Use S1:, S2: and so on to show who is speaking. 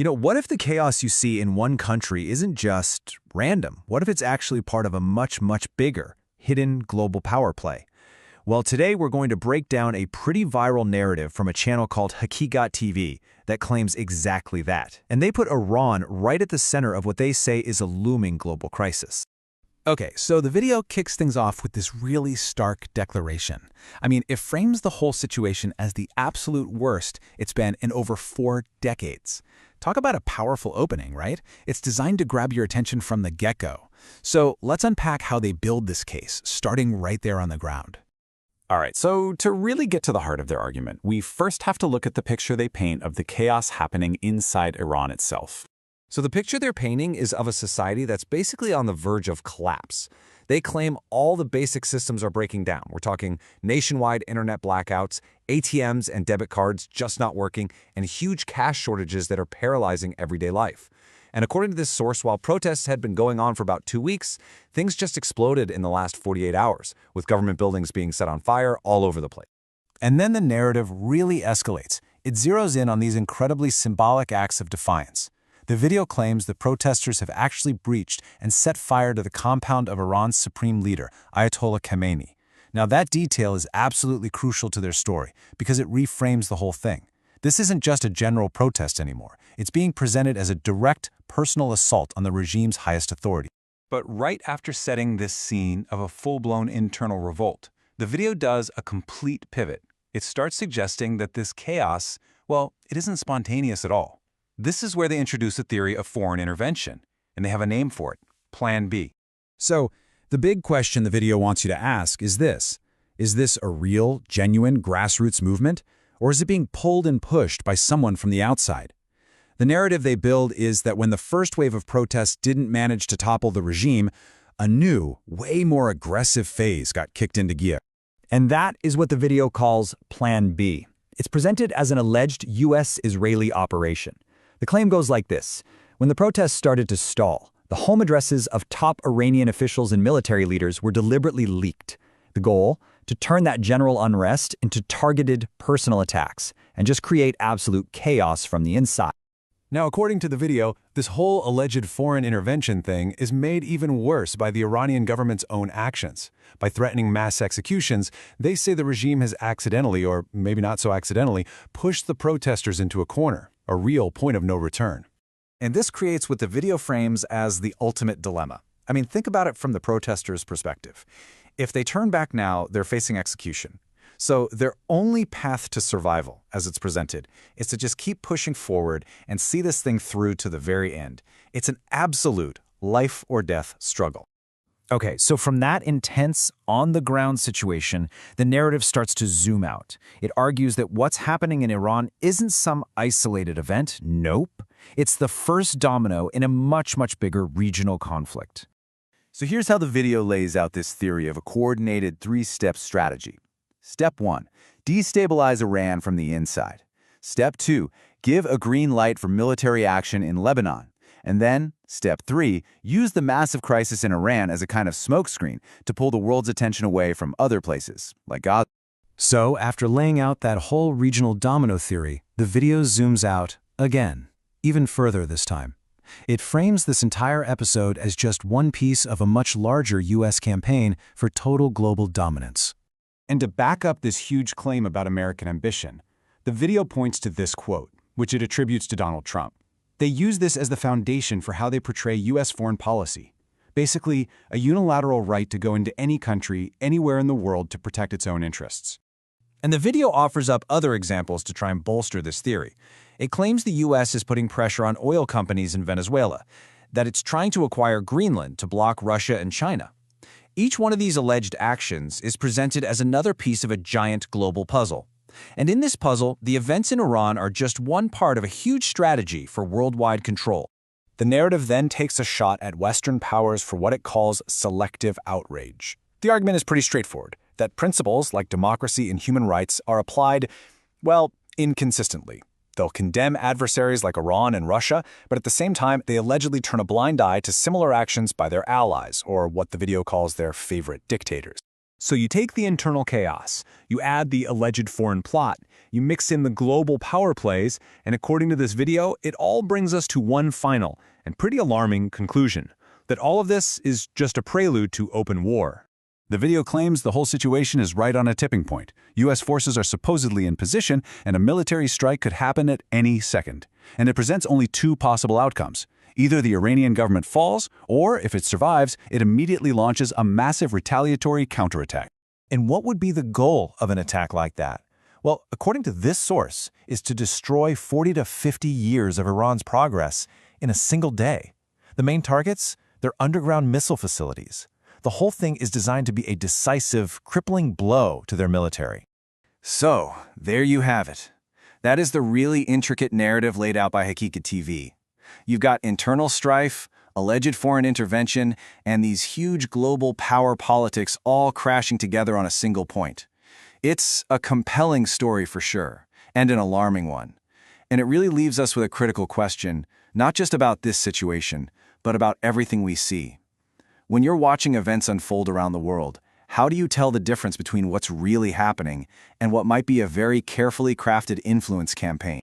S1: What if the chaos you see in one country isn't just random? What if it's actually part of a much, much bigger, hidden global power play? Well, today we're going to break down a pretty viral narrative from a channel called Hakikat TV that claims exactly that. And they put Iran right at the center of what they say is a looming global crisis.
S2: Okay, so the video kicks things off with this really stark declaration. It frames the whole situation as the absolute worst it's been in over 4 decades. Talk about a powerful opening, right? It's designed to grab your attention from the get-go. So let's unpack how they build this case, starting right there on the ground.
S3: All right, so to really get to the heart of their argument, we first have to look at the picture they paint of the chaos happening inside Iran itself.
S1: So the picture they're painting is of a society that's basically on the verge of collapse. They claim all the basic systems are breaking down. We're talking nationwide internet blackouts, ATMs and debit cards just not working, and huge cash shortages that are paralyzing everyday life. And according to this source, while protests had been going on for about 2 weeks, things just exploded in the last 48 hours, with government buildings being set on fire all over the place.
S2: And then the narrative really escalates. It zeroes in on these incredibly symbolic acts of defiance. The video claims the protesters have actually breached and set fire to the compound of Iran's supreme leader, Ayatollah Khamenei. Now, that detail is absolutely crucial to their story because it reframes the whole thing. This isn't just a general protest anymore. It's being presented as a direct, personal assault on the regime's highest authority.
S3: But right after setting this scene of a full-blown internal revolt, the video does a complete pivot. It starts suggesting that this chaos, well, it isn't spontaneous at all. This is where they introduce a theory of foreign intervention, and they have a name for it, Plan B.
S2: So, the big question the video wants you to ask is this. Is this a real, genuine grassroots movement, or is it being pulled and pushed by someone from the outside? The narrative they build is that when the first wave of protests didn't manage to topple the regime, a new, way more aggressive phase got kicked into gear.
S1: And that is what the video calls Plan B. It's presented as an alleged U.S.-Israeli operation. The claim goes like this. When the protests started to stall, the home addresses of top Iranian officials and military leaders were deliberately leaked. The goal? To turn that general unrest into targeted personal attacks and just create absolute chaos from the inside.
S2: Now, according to the video, this whole alleged foreign intervention thing is made even worse by the Iranian government's own actions. By threatening mass executions, they say the regime has accidentally, or maybe not so accidentally, pushed the protesters into a corner, a real point of no return.
S1: And this creates what the video frames as the ultimate dilemma. Think about it from the protesters' perspective. If they turn back now, they're facing execution. So their only path to survival, as it's presented, is to just keep pushing forward and see this thing through to the very end. It's an absolute life-or-death struggle. Okay, so from that intense, on-the-ground situation, the narrative starts to zoom out. It argues that what's happening in Iran isn't some isolated event. Nope. It's the first domino in a much, much bigger regional conflict. So here's how the video lays out this theory of a coordinated 3-step strategy. Step 1. Destabilize Iran from the inside. Step 2. Give a green light for military action in Lebanon. And then, Step 3, use the massive crisis in Iran as a kind of smokescreen to pull the world's attention away from other places, like Gaza.
S2: So, after laying out that whole regional domino theory, the video zooms out again, even further this time. It frames this entire episode as just one piece of a much larger U.S. campaign for total global dominance.
S3: And to back up this huge claim about American ambition, the video points to this quote, which it attributes to Donald Trump. They use this as the foundation for how they portray U.S. foreign policy. Basically, a unilateral right to go into any country, anywhere in the world to protect its own interests.
S1: And the video offers up other examples to try and bolster this theory. It claims the U.S. is putting pressure on oil companies in Venezuela, that it's trying to acquire Greenland to block Russia and China. Each one of these alleged actions is presented as another piece of a giant global puzzle. And in this puzzle, the events in Iran are just one part of a huge strategy for worldwide control.
S3: The narrative then takes a shot at Western powers for what it calls selective outrage. The argument is pretty straightforward, that principles like democracy and human rights are applied, well, inconsistently. They'll condemn adversaries like Iran and Russia, but at the same time, they allegedly turn a blind eye to similar actions by their allies, or what the video calls their favorite dictators. So you take the internal chaos, you add the alleged foreign plot, you mix in the global power plays, and according to this video, it all brings us to one final and pretty alarming conclusion, that all of this is just a prelude to open war.
S2: The video claims the whole situation is right on a tipping point. U.S. forces are supposedly in position, and a military strike could happen at any second. And it presents only two possible outcomes. Either the Iranian government falls, or if it survives, it immediately launches a massive retaliatory counterattack. And what would be the goal of an attack like that? Well, according to this source, is to destroy 40 to 50 years of Iran's progress in a single day. The main targets? They're underground missile facilities. The whole thing is designed to be a decisive, crippling blow to their military.
S1: So, there you have it. That is the really intricate narrative laid out by Haqiqat TV. You've got internal strife, alleged foreign intervention, and these huge global power politics all crashing together on a single point. It's a compelling story for sure, and an alarming one. And it really leaves us with a critical question, not just about this situation, but about everything we see. When you're watching events unfold around the world, how do you tell the difference between what's really happening and what might be a very carefully crafted influence campaign?